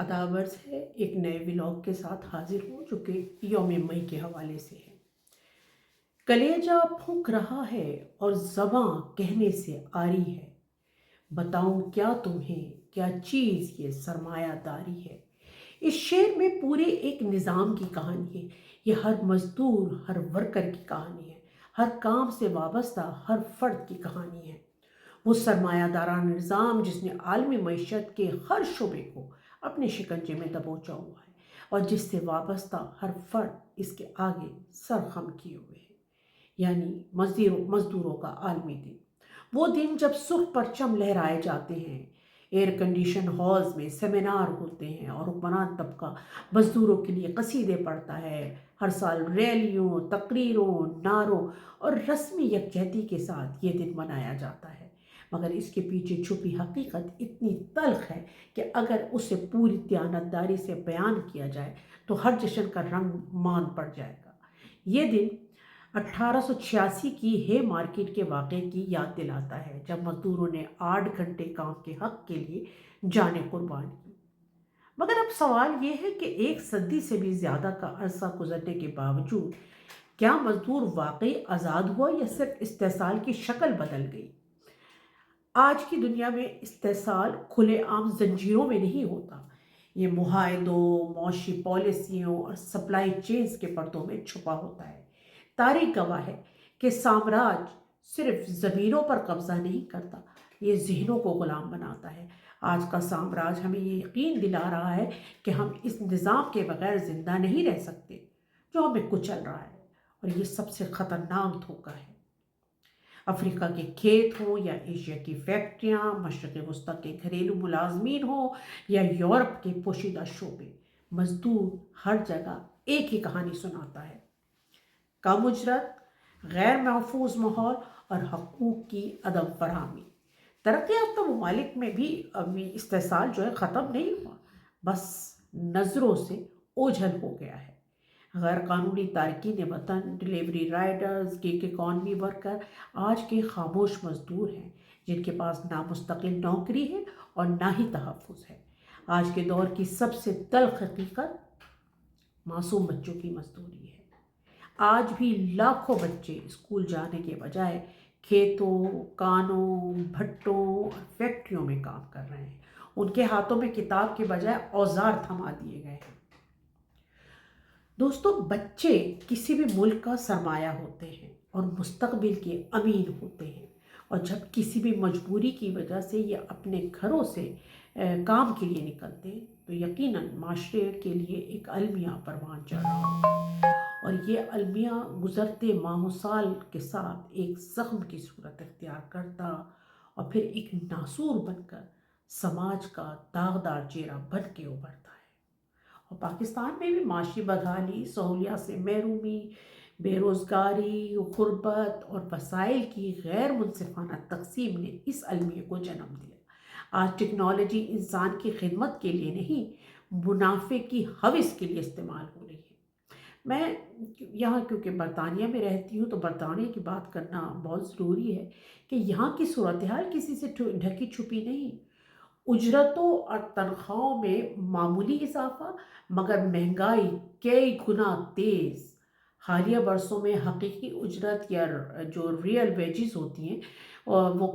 اداورز ہے ایک نئے ولاگ کے ساتھ حاضر ہوں جو کہ یوم مئی کے حوالے سے ہے۔ کلیجہ پھونک رہا ہے اور زباں کہنے سے آری ہے، بتاؤں کیا تمہیں کیا چیز یہ سرمایہ داری ہے۔ اس شعر میں پورے ایک نظام کی کہانی ہے۔ یہ ہر مزدور ہر ورکر کی کہانی ہے، ہر کام سے وابستہ ہر فرد کی کہانی ہے۔ وہ سرمایہ دارانہ نظام جس نے عالمی معیشت کے ہر شعبے کو اپنے شکنجے میں دبوچا ہوا ہے اور جس سے وابستہ ہر فرد اس کے آگے سر خم کیے ہوئے ہے، یعنی مزدوروں کا عالمی دن۔ وہ دن جب سرخ پرچم لہرائے جاتے ہیں، ایئر کنڈیشن ہالز میں سیمینار ہوتے ہیں اور حکمران طبقہ مزدوروں کے لیے قصیدے پڑھتا ہے۔ ہر سال ریلیوں، تقریروں، نعروں اور رسمی یکجہتی کے ساتھ یہ دن منایا جاتا ہے، مگر اس کے پیچھے چھپی حقیقت اتنی تلخ ہے کہ اگر اسے پوری دیانتداری سے بیان کیا جائے تو ہر جشن کا رنگ مان پڑ جائے گا۔ یہ دن 1886 کی ہے مارکیٹ کے واقعے کی یاد دلاتا ہے، جب مزدوروں نے 8 گھنٹے کام کے حق کے لیے جانیں قربان کی۔ مگر اب سوال یہ ہے کہ ایک صدی سے بھی زیادہ کا عرصہ گزرنے کے باوجود کیا مزدور واقعی آزاد ہوا یا صرف استحصال کی شکل بدل گئی؟ آج کی دنیا میں استحصال کھلے عام زنجیروں میں نہیں ہوتا، یہ معاہدوں، معاشی پالیسیوں اور سپلائی چینز کے پردوں میں چھپا ہوتا ہے۔ تاریخ گواہ ہے کہ سامراج صرف زمینوں پر قبضہ نہیں کرتا، یہ ذہنوں کو غلام بناتا ہے۔ آج کا سامراج ہمیں یہ یقین دلا رہا ہے کہ ہم اس نظام کے بغیر زندہ نہیں رہ سکتے جو ہمیں کچل رہا ہے، اور یہ سب سے خطرناک دھوکہ ہے۔ افریقہ کے کھیت ہوں یا ایشیا کی فیکٹریاں، مشرق وسطیٰ کے گھریلو ملازمین ہوں یا یورپ کے پوشیدہ شعبے، مزدور ہر جگہ ایک ہی کہانی سناتا ہے: کم اجرت، غیر محفوظ ماحول اور حقوق کی عدم فراہمی۔ ترقی یافتہ ممالک میں بھی ابھی استحصال جو ہے ختم نہیں ہوا، بس نظروں سے اوجھل ہو گیا ہے۔ غیر قانونی تارکین وطن، delivery riders, gig economy worker آج کے خاموش مزدور ہیں جن کے پاس نہ مستقل نوکری ہے اور نہ ہی تحفظ ہے۔ آج کے دور کی سب سے تلخ حقیقت معصوم بچوں کی مزدوری ہے۔ آج بھی لاکھوں بچے اسکول جانے کے بجائے کھیتوں، کانوں، بھٹوں اور فیکٹریوں میں کام کر رہے ہیں۔ ان کے ہاتھوں میں کتاب کے بجائے اوزار تھما دیے گئے ہیں۔ دوستو، بچے کسی بھی ملک کا سرمایہ ہوتے ہیں اور مستقبل کے امین ہوتے ہیں، اور جب کسی بھی مجبوری کی وجہ سے یہ اپنے گھروں سے کام کے لیے نکلتے ہیں تو یقیناً معاشرے کے لیے ایک المیہ پروان چڑھ رہا ہوتا ہے، اور یہ المیہ گزرتے ماہ و سال کے ساتھ ایک زخم کی صورت اختیار کرتا اور پھر ایک ناسور بن کر سماج کا داغدار چہرہ بن کے ابھرتا ہے۔ اور پاکستان میں بھی معاشی بدحالی، سہولیات سے محرومی، بے روزگاری، غربت اور وسائل کی غیر منصفانہ تقسیم نے اس المیہ کو جنم دیا۔ آج ٹیکنالوجی انسان کی خدمت کے لیے نہیں، منافع کی ہوس کے لیے استعمال ہو رہی ہے۔ میں یہاں کیونکہ برطانیہ میں رہتی ہوں تو برطانیہ کی بات کرنا بہت ضروری ہے کہ یہاں کی صورتحال کسی سے ڈھکی چھپی نہیں۔ اجرتوں اور تنخواہوں میں معمولی اضافہ، مگر مہنگائی کئی گنا تیز۔ حالیہ برسوں میں حقیقی اجرت یا جو ریئل ویجز ہوتی ہیں وہ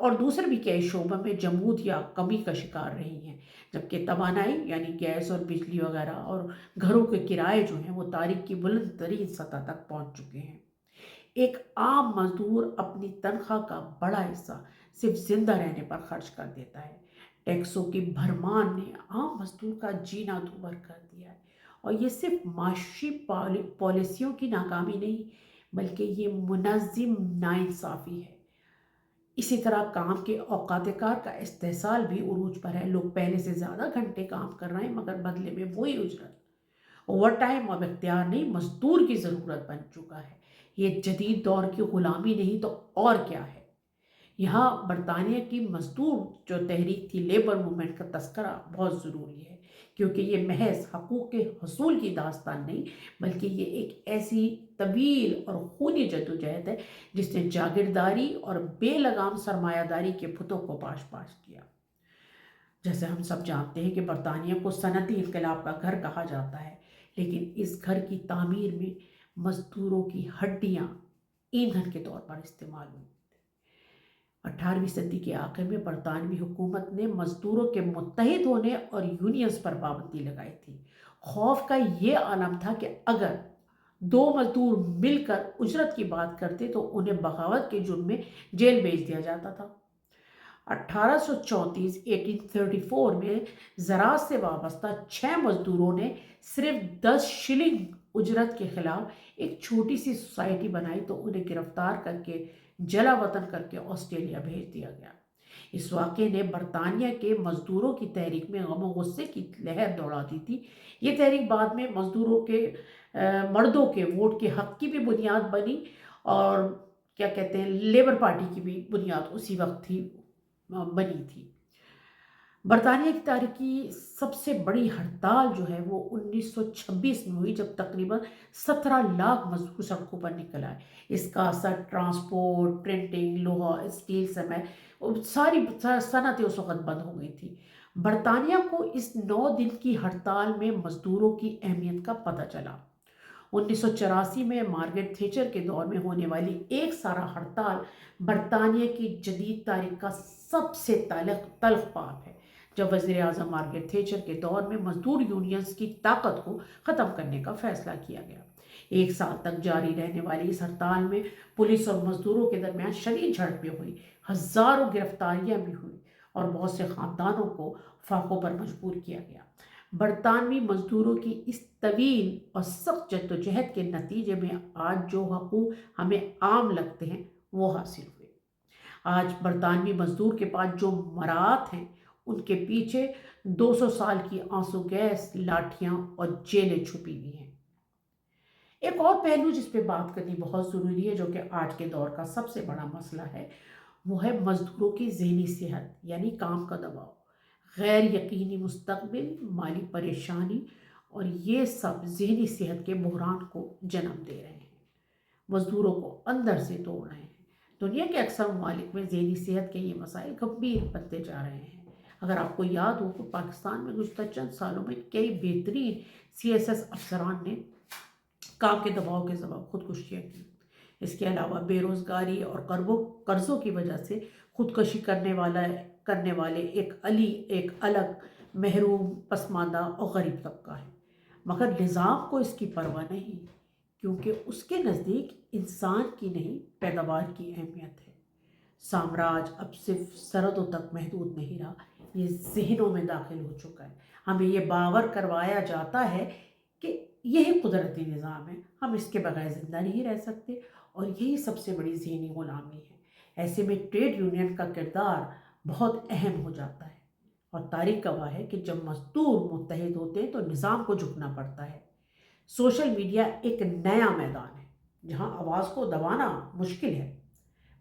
اور دوسرے بھی کئی شعبوں میں جمود یا کمی کا شکار رہی ہیں، جبکہ توانائی یعنی گیس اور بجلی وغیرہ اور گھروں کے کرائے جو ہیں وہ تاریخ کی بلند ترین سطح تک پہنچ چکے ہیں۔ ایک عام مزدور اپنی تنخواہ کا بڑا حصہ صرف زندہ رہنے پر خرچ کر دیتا ہے۔ ٹیکسوں کی بھرمار نے عام مزدور کا جینا دھوبر کر دیا ہے، اور یہ صرف معاشی پالیسیوں کی ناکامی نہیں بلکہ یہ منظم ناانصافی ہے۔ اسی طرح کام کے اوقات کار کا استحصال بھی عروج پر ہے۔ لوگ پہلے سے زیادہ گھنٹے کام کر رہے ہیں مگر بدلے میں وہی اجرت۔ اوور ٹائم اب اختیار نہیں، مزدور کی ضرورت بن چکا ہے۔ یہ جدید دور کی غلامی نہیں تو اور کیا ہے۔ یہاں برطانیہ کی مزدور جو تحریک تھی، لیبر موومنٹ کا تذکرہ بہت ضروری ہے، کیونکہ یہ محض حقوق کے حصول کی داستان نہیں بلکہ یہ ایک ایسی طویل اور خونی جدوجہد ہے جس نے جاگیرداری اور بے لگام سرمایہ داری کے بتوں کو پاش پاش کیا۔ جیسے ہم سب جانتے ہیں کہ برطانیہ کو صنعتی انقلاب کا گھر کہا جاتا ہے، لیکن اس گھر کی تعمیر میں مزدوروں کی ہڈیاں ایندھن کے طور پر استعمال ہوئی۔ 18ویں صدی کے آخر میں برطانوی حکومت نے مزدوروں کے متحد ہونے اور یونینز پر پابندی لگائی تھی۔ خوف کا یہ عالم تھا کہ اگر دو مزدور مل کر اجرت کی بات کرتے تو انہیں بغاوت کے جرم میں جیل بھیج دیا جاتا تھا۔ 1834 میں زراعت سے وابستہ 6 مزدوروں نے صرف 10 شلنگ اجرت کے خلاف ایک چھوٹی سی سوسائٹی بنائی تو انہیں گرفتار کر کے جلا وطن کر کے آسٹریلیا بھیج دیا گیا۔ اس واقعے نے برطانیہ کے مزدوروں کی تحریک میں غم و غصے کی لہر دوڑا دی تھی۔ یہ تحریک بعد میں مزدوروں کے مردوں کے ووٹ کے حق کی بھی بنیاد بنی، اور کیا کہتے ہیں لیبر پارٹی کی بھی بنیاد اسی وقت تھی بنی تھی۔ برطانیہ کی تاریخ کی سب سے بڑی ہڑتال جو ہے وہ 1926 میں ہوئی، جب تقریباً 17 لاکھ مزدور سڑکوں پر نکل آئے۔ اس کا اثر ٹرانسپورٹ، پرنٹنگ، لوہا، اسٹیل سمیت ساری صنعتیں اس وقت بند ہو گئی تھی۔ برطانیہ کو اس 9 دن کی ہڑتال میں مزدوروں کی اہمیت کا پتہ چلا۔ 1984 میں مارگریٹ تھیچر کے دور میں ہونے والی ایک سارہ ہڑتال برطانیہ کی جدید تاریخ کا سب سے تلخ پاپ ہے، جب وزیر اعظم مارگریٹ تھیچر کے دور میں مزدور یونینز کی طاقت کو ختم کرنے کا فیصلہ کیا گیا۔ 1 سال تک جاری رہنے والی اس ہڑتال میں پولیس اور مزدوروں کے درمیان شدید جھڑپیں ہوئی، ہزاروں گرفتاریاں بھی ہوئی اور بہت سے خاندانوں کو فاقوں پر مجبور کیا گیا۔ برطانوی مزدوروں کی اس طویل اور سخت جدوجہد کے نتیجے میں آج جو حقوق ہمیں عام لگتے ہیں وہ حاصل ہوئے۔ آج برطانوی مزدور کے پاس جو مراعات ہیں ان کے پیچھے 200 سال کی آنسو گیس، لاٹھیاں اور جیلیں چھپی ہوئی ہیں۔ ایک اور پہلو جس پہ بات کرنی بہت ضروری ہے، جو کہ آج کے دور کا سب سے بڑا مسئلہ ہے، وہ ہے مزدوروں کی ذہنی صحت، یعنی کام کا دباؤ، غیر یقینی مستقبل، مالی پریشانی، اور یہ سب ذہنی صحت کے بحران کو جنم دے رہے ہیں، مزدوروں کو اندر سے توڑ رہے ہیں۔ دنیا کے اکثر ممالک میں ذہنی صحت کے یہ مسائل گمبھیر بنتے جا رہے ہیں۔ اگر آپ کو یاد ہو کہ پاکستان میں گزشتہ چند سالوں میں کئی بہترین CSS افسران نے کام کے دباؤ کے سبب خودکشیاں کی۔ اس کے علاوہ بے روزگاری اور قرضوں کی وجہ سے خودکشی کرنے والے ایک الگ محروم، پسماندہ اور غریب طبقہ ہے، مگر نظام کو اس کی پرواہ نہیں، کیونکہ اس کے نزدیک انسان کی نہیں پیداوار کی اہمیت ہے۔ سامراج اب صرف سرحدوں تک محدود نہیں رہا، یہ ذہنوں میں داخل ہو چکا ہے۔ ہمیں یہ باور کروایا جاتا ہے کہ یہی قدرتی نظام ہے، ہم اس کے بغیر زندہ نہیں رہ سکتے، اور یہی سب سے بڑی ذہنی غلامی ہے۔ ایسے میں ٹریڈ یونین کا کردار بہت اہم ہو جاتا ہے، اور تاریخ گواہ ہے کہ جب مزدور متحد ہوتے ہیں تو نظام کو جھکنا پڑتا ہے۔ سوشل میڈیا ایک نیا میدان ہے جہاں آواز کو دبانا مشکل ہے،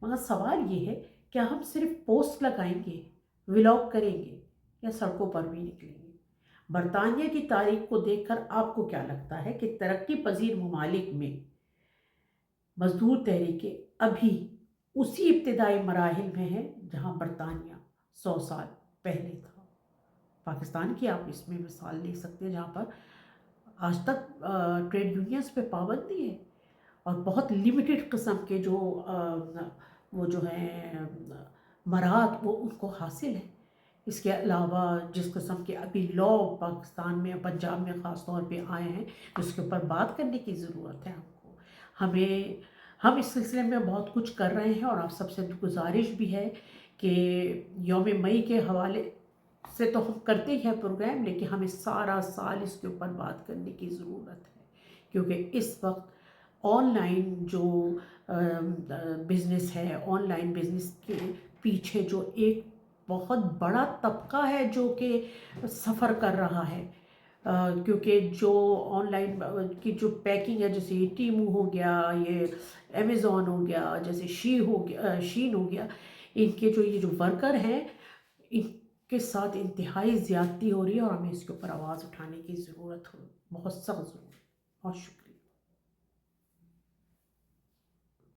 مگر سوال یہ ہے کہ ہم صرف پوسٹ لگائیں گے، ولاگ کریں گے، یا سڑکوں پر بھی نکلیں گے؟ برطانیہ کی تاریخ کو دیکھ کر آپ کو کیا لگتا ہے کہ ترقی پذیر ممالک میں مزدور تحریکیں ابھی اسی ابتدائی مراحل میں ہیں جہاں برطانیہ 100 سال پہلے تھا؟ پاکستان کی آپ اس میں مثال لے سکتے ہیں، جہاں پر آج تک ٹریڈ یونینز پہ پابندی ہے، اور بہت لیمیٹڈ قسم کے وہ جو ہیں مراعات وہ ان کو حاصل ہے۔ اس کے علاوہ جس قسم کے ابھی لا پاکستان میں، پنجاب میں خاص طور پہ آئے ہیں، اس کے اوپر بات کرنے کی ضرورت ہے ہم اس سلسلے میں بہت کچھ کر رہے ہیں، اور آپ سب سے گزارش بھی ہے کہ یوم مئی کے حوالے سے تو ہم کرتے ہی ہیں پروگرام، لیکن ہمیں سارا سال اس کے اوپر بات کرنے کی ضرورت ہے، کیونکہ اس وقت آن لائن جو بزنس ہے، آن لائن بزنس کے پیچھے جو ایک بہت بڑا طبقہ ہے جو کہ سفر کر رہا ہے، کیونکہ جو آن لائن کی جو پیکنگ ہے، جیسے یہ ٹیمو ہو گیا، یہ امیزون ہو گیا، جیسے شین ہو گیا، ان کے یہ جو ورکر ہیں، ان کے ساتھ انتہائی زیادتی ہو رہی ہے، اور ہمیں اس کے اوپر آواز اٹھانے کی ضرورت ہو، بہت سخت ضرورت ہے۔ بہت شکریہ۔